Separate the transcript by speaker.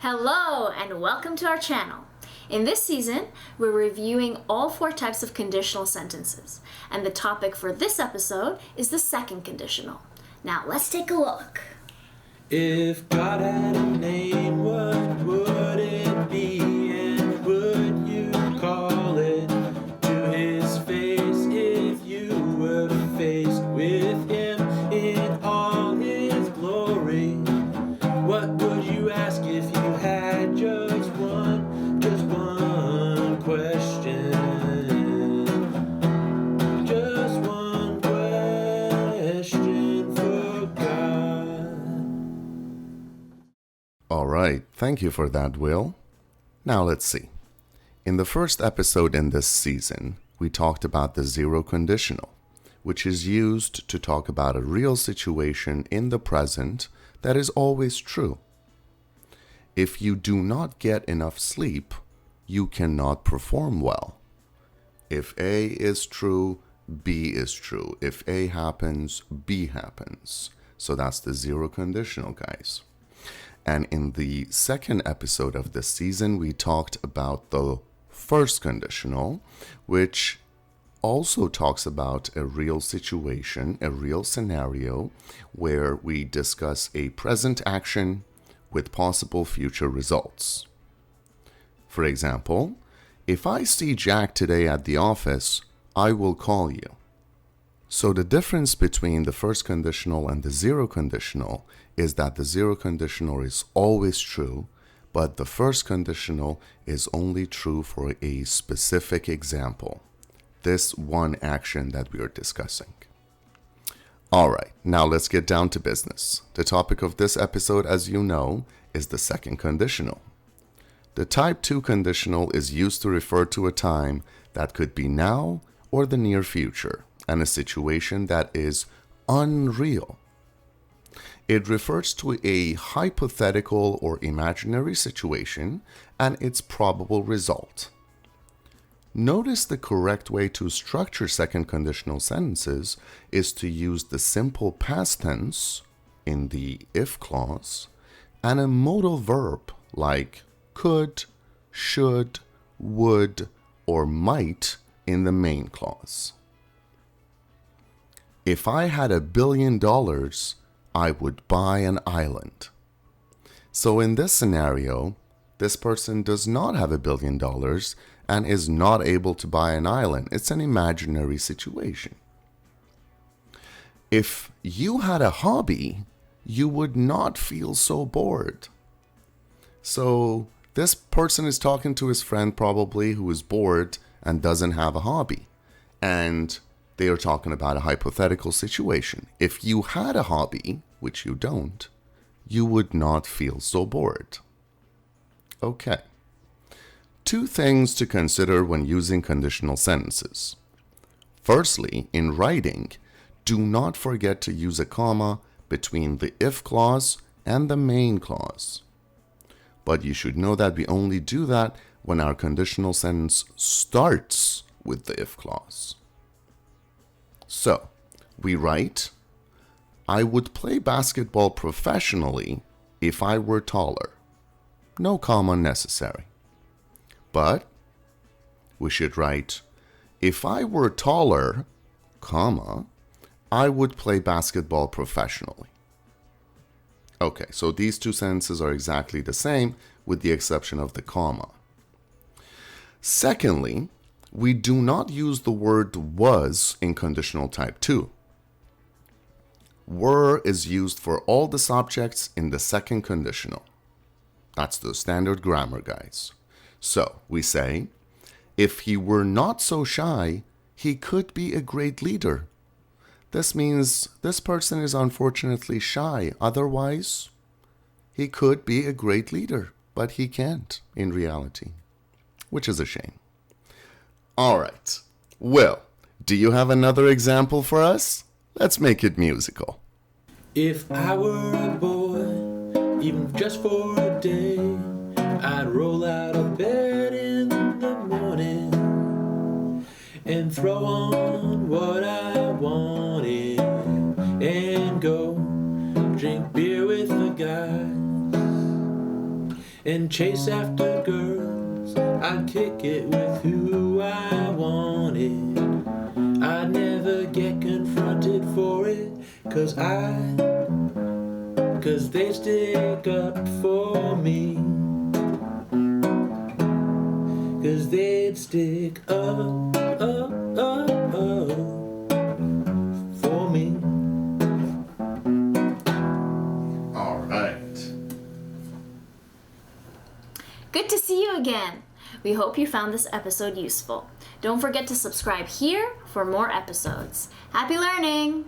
Speaker 1: Hello and welcome to our channel. In this season, we're reviewing all 4 types of conditional sentences, and the topic for this episode is the second conditional. Now let's take a look.
Speaker 2: If God had a name, what would it be, and would you call it to his face if you were faced with him in all his glory? What would you ask if you had just one question? Just one question for God.
Speaker 3: All right, thank you for that, Will. Now let's see. In the first episode in this season, we talked about the zero conditional, which is used to talk about a real situation in the present that is always true. If you do not get enough sleep, you cannot perform well. If A is true, B is true. If A happens, B happens. So that's the zero conditional, guys. And in the second episode of this season, we talked about the first conditional, which also talks about a real situation, a real scenario, where we discuss a present action with possible future results. For example, if I see Jack today at the office, I will call you. So the difference between the first conditional and the zero conditional is that the zero conditional is always true, but the first conditional is only true for a specific example. This one action that we are discussing. All right, now let's get down to business. The topic of this episode, as you know, is the second conditional. The type 2 conditional is used to refer to a time that could be now or the near future, and a situation that is unreal. It refers to a hypothetical or imaginary situation and its probable result. Notice the correct way to structure second conditional sentences is to use the simple past tense in the if clause and a modal verb like could, should, would, or might in the main clause. If I had $1 billion, I would buy an island. So in this scenario, this person does not have $1 billion and is not able to buy an island. It's an imaginary situation. If you had a hobby, you would not feel so bored. So this person is talking to his friend probably who is bored and doesn't have a hobby. And they are talking about a hypothetical situation. If you had a hobby, which you don't, you would not feel so bored. Okay. 2 things to consider when using conditional sentences. Firstly, in writing, do not forget to use a comma between the if clause and the main clause. But you should know that we only do that when our conditional sentence starts with the if clause. So, we write, I would play basketball professionally if I were taller. No comma necessary. But we should write, if I were taller, comma, I would play basketball professionally. Okay, so these 2 sentences are exactly the same with the exception of the comma. Secondly, we do not use the word was in conditional type 2. Were is used for all the subjects in the second conditional. That's the standard grammar, guys. So we say, if he were not so shy, he could be a great leader. This means this person is unfortunately shy. Otherwise, he could be a great leader, but he can't in reality, which is a shame. All right. Will, do you have another example for us? Let's make it musical.
Speaker 2: If I were a boy, even just for a day, I'd roll out of bed in the morning and throw on what I wanted and go drink beer with the guys. and chase after girls. I'd kick it with who I wanted. I'd never get confronted for it, cause they stick up for me. Cause they'd stick up for me.
Speaker 3: All right.
Speaker 1: Good to see you again. We hope you found this episode useful. Don't forget to subscribe here for more episodes. Happy learning!